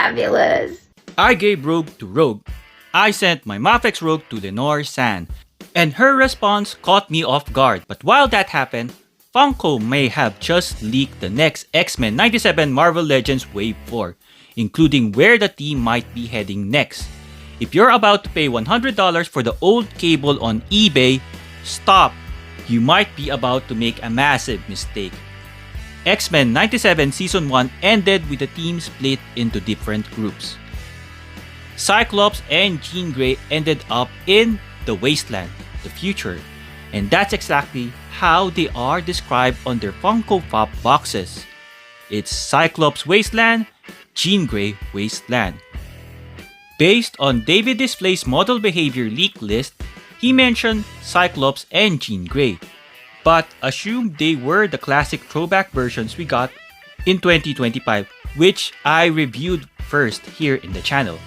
Fabulous! I gave Rogue to Rogue. I sent my MAFEX Rogue to Lenore Zann, and her response caught me off guard. But while that happened, Funko may have just leaked the next X-Men 97 Marvel Legends Wave 4, including where the team might be heading next. If you're about to pay $100 for the old Cable on eBay, stop! You might be about to make a massive mistake. X-Men 97 Season 1 ended with the team split into different groups. Cyclops and Jean Grey ended up in the Wasteland, the future, and that's exactly how they are described on their Funko Pop boxes. It's Cyclops Wasteland, Jean Grey Wasteland. Based on David Display's model behavior leak list, he mentioned Cyclops and Jean Grey, but assumed they were the classic throwback versions we got in 2025, which I reviewed first here in the channel.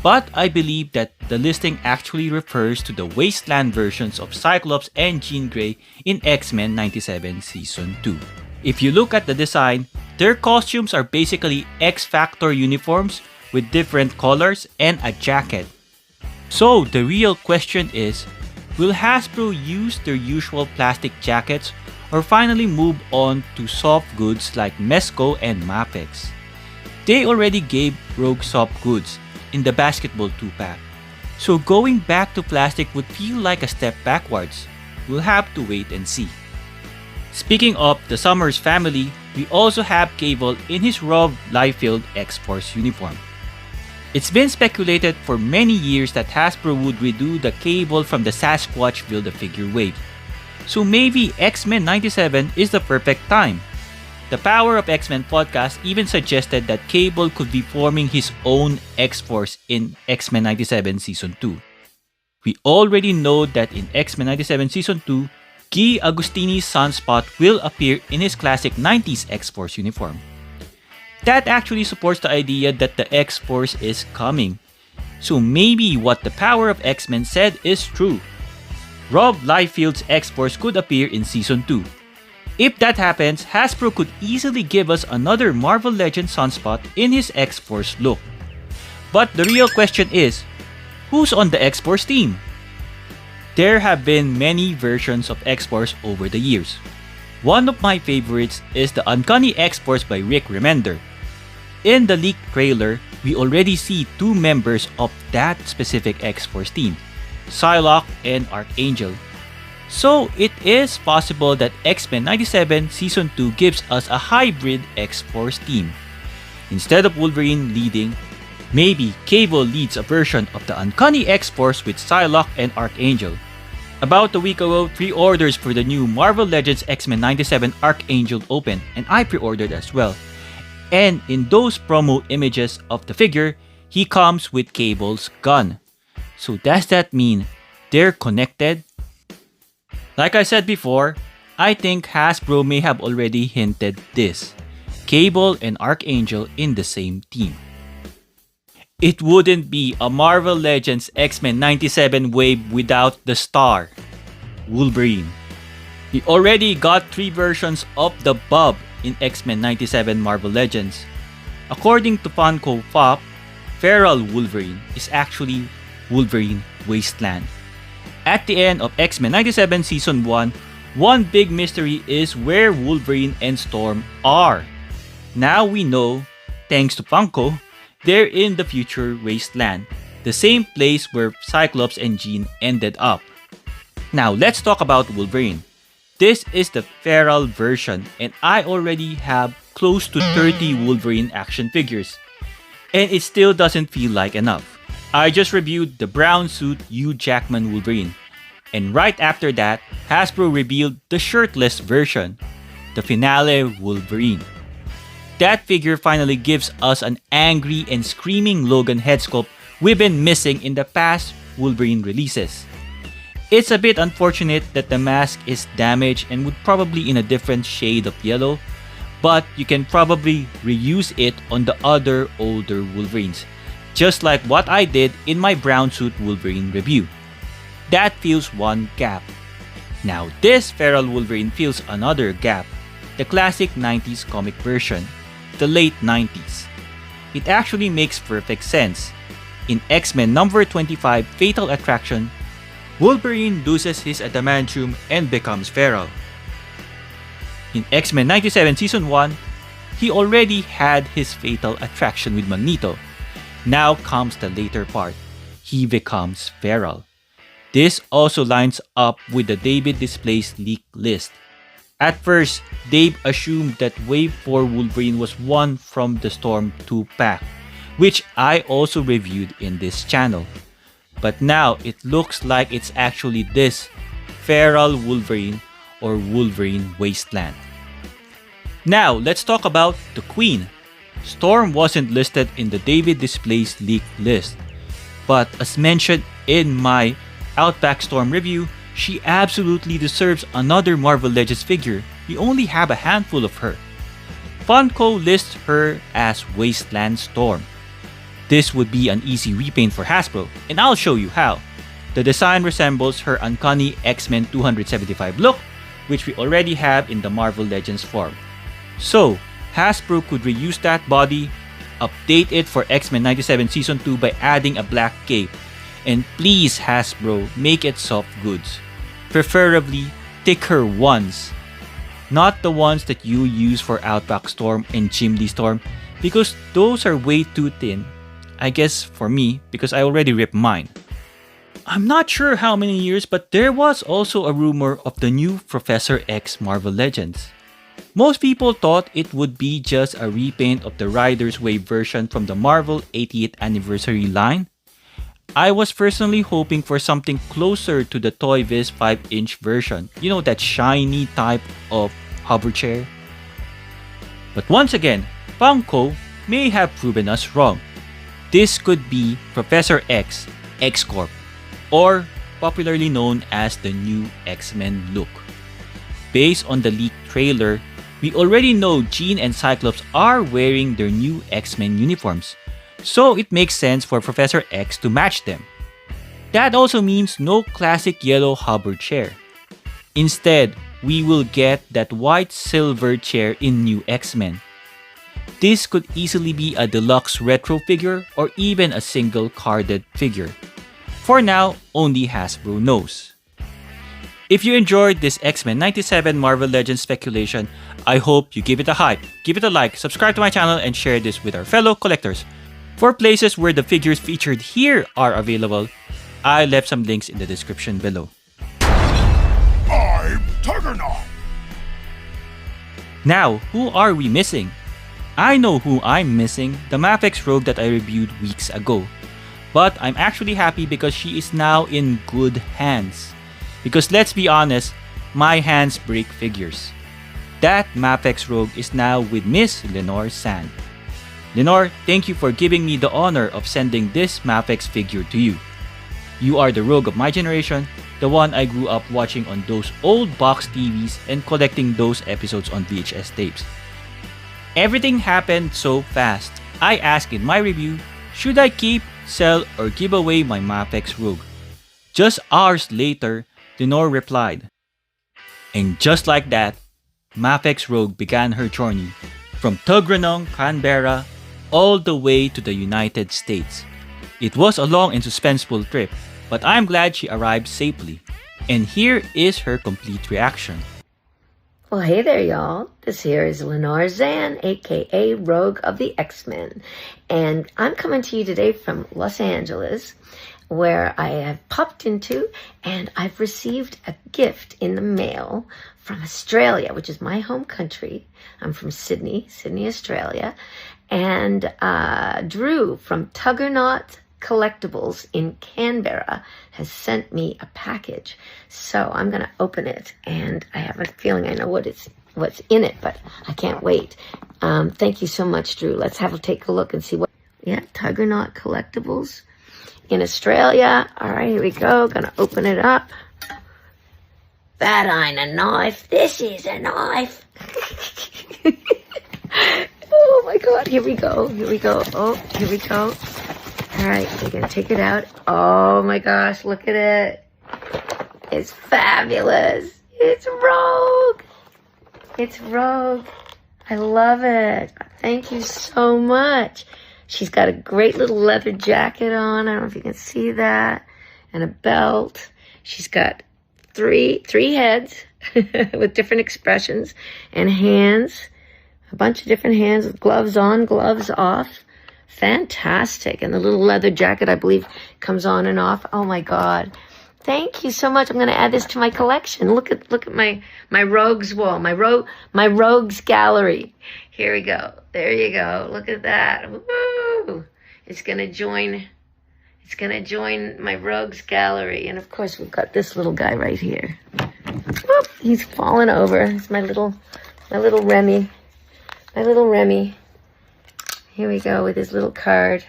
But I believe that the listing actually refers to the Wasteland versions of Cyclops and Jean Grey in X-Men 97 Season 2. If you look at the design, their costumes are basically X-Factor uniforms with different colors and a jacket. So the real question is, will Hasbro use their usual plastic jackets or finally move on to soft goods like Mezco and MAFEX? They already gave Rogue soft goods in the basketball 2-pack, so going back to plastic would feel like a step backwards. We'll have to wait and see. Speaking of the Summers family, we also have Cable in his Rob Liefeld X-Force uniform. It's been speculated for many years that Hasbro would redo the Cable from the Sasquatch Build-A-Figure wave, so maybe X-Men 97 is the perfect time. The Power of X-Men podcast even suggested that Cable could be forming his own X-Force in X-Men 97 Season 2. We already know that in X-Men 97 Season 2, Guy Agostini's Sunspot will appear in his classic 90s X-Force uniform. That actually supports the idea that the X-Force is coming. So maybe what the Power of X-Men said is true. Rob Liefeld's X-Force could appear in Season 2. If that happens, Hasbro could easily give us another Marvel Legends Sunspot in his X-Force look. But the real question is, who's on the X-Force team? There have been many versions of X-Force over the years. One of my favorites is the Uncanny X-Force by Rick Remender. In the leaked trailer, we already see two members of that specific X-Force team, Psylocke and Archangel. So it is possible that X-Men 97 Season 2 gives us a hybrid X-Force team. Instead of Wolverine leading, maybe Cable leads a version of the Uncanny X-Force with Psylocke and Archangel. About a week ago, pre-orders for the new Marvel Legends X-Men 97 Archangel opened, and I pre-ordered as well. And in those promo images of the figure, he comes with Cable's gun. So does that mean they're connected? Like I said before, I think Hasbro may have already hinted this. Cable and Archangel in the same team. It wouldn't be a Marvel Legends X-Men 97 wave without the star, Wolverine. We already got 3 versions of the Bob in X-Men 97 Marvel Legends. According to Funko Pop, Feral Wolverine is actually Wolverine Wasteland. At the end of X-Men 97 Season 1, one big mystery is where Wolverine and Storm are. Now we know, thanks to Funko, they're in the future Wasteland, the same place where Cyclops and Jean ended up. Now let's talk about Wolverine. This is the feral version, and I already have close to 30 Wolverine action figures. And it still doesn't feel like enough. I just reviewed the brown suit Hugh Jackman Wolverine. And right after that, Hasbro revealed the shirtless version, the finale Wolverine. That figure finally gives us an angry and screaming Logan head sculpt we've been missing in the past Wolverine releases. It's a bit unfortunate that the mask is damaged and would probably in a different shade of yellow, but you can probably reuse it on the other older Wolverines, just like what I did in my brown suit Wolverine review. That fills one gap. Now this feral Wolverine fills another gap, the classic 90s comic version, the late 90s. it actually makes perfect sense. In X-Men number 25 Fatal Attraction, Wolverine loses his adamantium and becomes feral. In X-Men 97 Season 1, he already had his fatal attraction with Magneto. Now comes the later part. He becomes feral. This also lines up with the David Displays leak list. At first, Dave assumed that Wave 4 Wolverine was one from the Storm 2 pack, which I also reviewed in this channel. But now it looks like it's actually this feral Wolverine or Wolverine Wasteland. Now let's talk about the Queen. Storm wasn't listed in the David Displays leak list, but as mentioned in my Outback Storm review, she absolutely deserves another Marvel Legends figure. We only have a handful of her. Funko lists her as Wasteland Storm. This would be an easy repaint for Hasbro, and I'll show you how. The design resembles her uncanny X-Men 275 look, which we already have in the Marvel Legends form. So, Hasbro could reuse that body, update it for X-Men 97 Season 2 by adding a black cape, and please Hasbro, make it soft goods. Preferably thicker ones. Not the ones that you use for Outback Storm and Chimney Storm, because those are way too thin. I guess for me, because I already ripped mine. I'm not sure how many years, but there was also a rumor of the new Professor X Marvel Legends. Most people thought it would be just a repaint of the Riders Wave version from the Marvel 80th anniversary line. I was personally hoping for something closer to the Toy Biz 5-inch version. You know, that shiny type of hover chair. But once again, Funko may have proven us wrong. This could be Professor X, X-Corp, or popularly known as the new X-Men look. Based on the leaked trailer, we already know Jean and Cyclops are wearing their new X-Men uniforms, so it makes sense for Professor X to match them. That also means no classic yellow hover chair. Instead, we will get that white silver chair in New X-Men. This could easily be a deluxe retro figure or even a single carded figure. For now, only Hasbro knows. If you enjoyed this X-Men 97 Marvel Legends speculation, I hope you give it a hype, give it a like, subscribe to my channel, and share this with our fellow collectors. For places where the figures featured here are available, I left some links in the description below. I'm Juggernaut! Now, who are we missing? I know who I'm missing, the MAFEX Rogue that I reviewed weeks ago. But I'm actually happy because she is now in good hands. Because let's be honest, my hands break figures. That MAFEX Rogue is now with Miss Lenore Zann. Lenore, thank you for giving me the honor of sending this MAFEX figure to you. You are the Rogue of my generation, the one I grew up watching on those old box TVs and collecting those episodes on VHS tapes. Everything happened so fast. I asked in my review, should I keep, sell, or give away my MAFEX Rogue? Just hours later, Lenore replied. And just like that, MAFEX Rogue began her journey from Tuggeranong, Canberra, all the way to the United States. It was a long and suspenseful trip, but I'm glad she arrived safely. And here is her complete reaction. Well, hey there, y'all. This here is Lenore Zann, aka Rogue of the X-Men. And I'm coming to you today from Los Angeles, where I have popped into, and I've received a gift in the mail from Australia, which is my home country. I'm from Sydney, Australia. And Drew from Juggernaut Collectibles in Canberra has sent me a package. So I'm going to open it, and I have a feeling I know what's in it, but I can't wait. Thank you so much, Drew. Let's take a look and see what... Yeah, Juggernaut Collectibles in Australia. All right, here we go. Gonna open it up. That ain't a knife. This is a knife. Oh my God, here we go. Oh, here we go. All right, we're gonna take it out. Oh my gosh, look at it. It's fabulous. It's Rogue. I love it. Thank you so much. She's got a great little leather jacket on. I don't know if you can see that. And a belt. She's got three heads with different expressions and hands. A bunch of different hands with gloves on, gloves off. Fantastic. And the little leather jacket, I believe, comes on and off. Oh my God. Thank you so much. I'm going to add this to my collection. Look at my Rogues wall, my Rogues gallery. Here we go. There you go. Look at that. Woo! It's going to join my Rogues gallery. And of course, we've got this little guy right here. Whoop, he's fallen over. It's my little Remy. My little Remy. Here we go with his little card.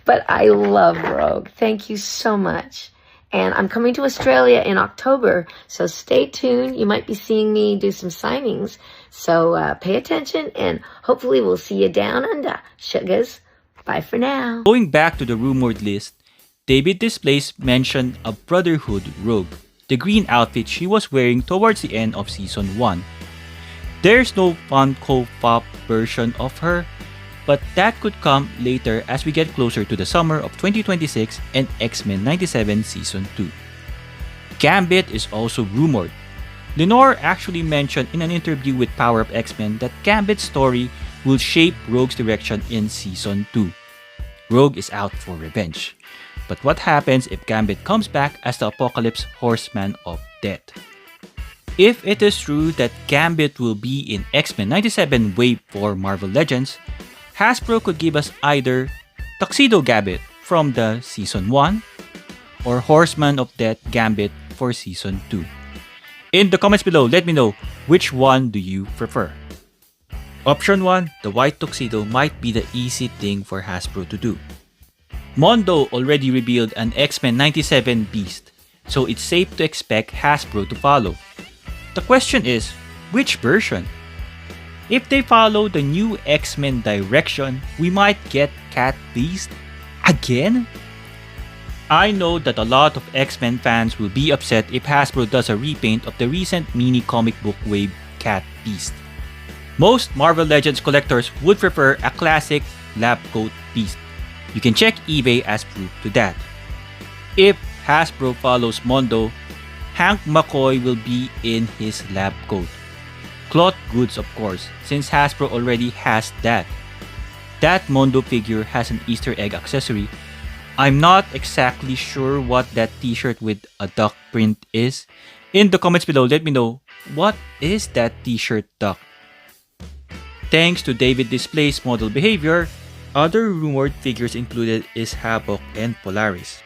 But I love Rogue. Thank you so much. And I'm coming to Australia in October, so stay tuned. You might be seeing me do some signings. So pay attention, and hopefully we'll see you down under, sugars. Bye for now. Going back to the rumored list, David Displays mentioned a Brotherhood Rogue, the green outfit she was wearing towards the end of Season 1. There's no Funko Pop version of her, but that could come later as we get closer to the summer of 2026 and X-Men'97 Season 2. Gambit is also rumored. Lenore actually mentioned in an interview with Power Up X-Men that Gambit's story will shape Rogue's direction in Season 2. Rogue is out for revenge. But what happens if Gambit comes back as the Apocalypse Horseman of Death? If it is true that Gambit will be in X-Men'97 Wave 4 Marvel Legends, Hasbro could give us either Tuxedo Gambit from the Season 1 or Horseman of Death Gambit for Season 2. In the comments below, let me know which one do you prefer. Option 1, the white tuxedo might be the easy thing for Hasbro to do. Mondo already revealed an X-Men'97 Beast, so it's safe to expect Hasbro to follow. The question is, which version? If they follow the new X-Men direction, we might get Cat Beast again? I know that a lot of X-Men fans will be upset if Hasbro does a repaint of the recent mini comic book wave Cat Beast. Most Marvel Legends collectors would prefer a classic lab coat Beast. You can check eBay as proof to that. If Hasbro follows Mondo, Hank McCoy will be in his lab coat. Cloth goods, of course, since Hasbro already has that. That Mondo figure has an Easter egg accessory. I'm not exactly sure what that t-shirt with a duck print is. In the comments below, let me know, what is that t-shirt duck? Thanks to David Display's model behavior, other rumored figures included is Havoc and Polaris.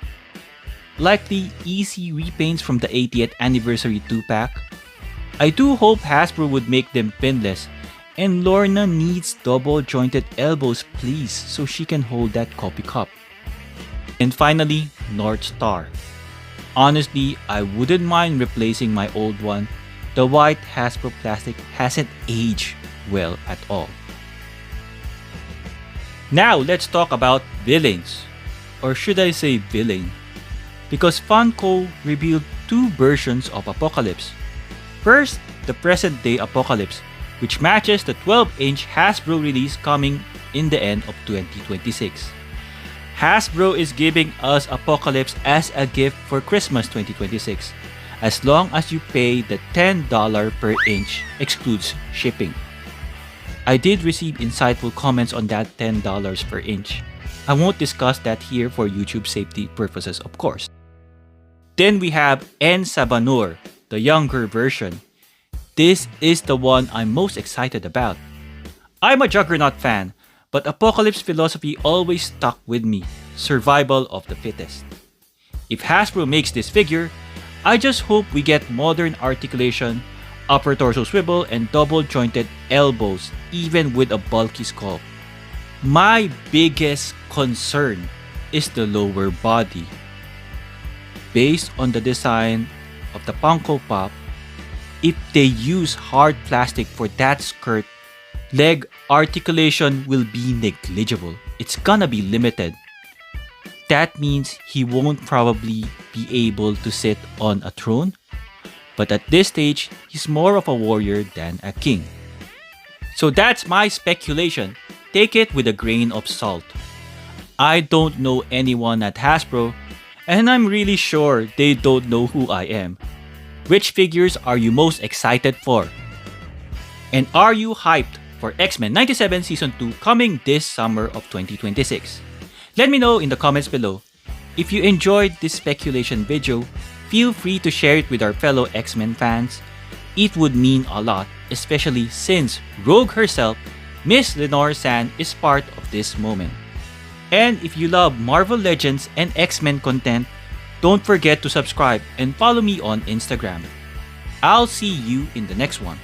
Likely easy repaints from the 80th anniversary 2-pack. I do hope Hasbro would make them pinless, and Lorna needs double jointed elbows please so she can hold that coffee cup. And finally, North Star. Honestly, I wouldn't mind replacing my old one. The white Hasbro plastic hasn't aged well at all. Now let's talk about villains, or should I say villain, because Funko revealed two versions of Apocalypse. First, the present-day Apocalypse, which matches the 12-inch Hasbro release coming in the end of 2026. Hasbro is giving us Apocalypse as a gift for Christmas 2026, as long as you pay the $10 per inch, excludes shipping. I did receive insightful comments on that $10 per inch. I won't discuss that here for YouTube safety purposes, of course. Then we have En Sabanur, the younger version. This is the one I'm most excited about. I'm a Juggernaut fan, but Apocalypse philosophy always stuck with me, survival of the fittest. If Hasbro makes this figure, I just hope we get modern articulation, upper torso swivel, and double jointed elbows, even with a bulky sculpt. My biggest concern is the lower body. Based on the design of the Funko Pop, if they use hard plastic for that skirt, leg articulation will be negligible. It's gonna be limited. That means he won't probably be able to sit on a throne, but at this stage, he's more of a warrior than a king. So that's my speculation. take it with a grain of salt. I don't know anyone at Hasbro, and I'm really sure they don't know who I am. Which figures are you most excited for? And are you hyped for X-Men 97 Season 2 coming this summer of 2026? Let me know in the comments below. If you enjoyed this speculation video, feel free to share it with our fellow X-Men fans. It would mean a lot, especially since Rogue herself, Miss Lenore Zann, is part of this moment. And if you love Marvel Legends and X-Men content, don't forget to subscribe and follow me on Instagram. I'll see you in the next one.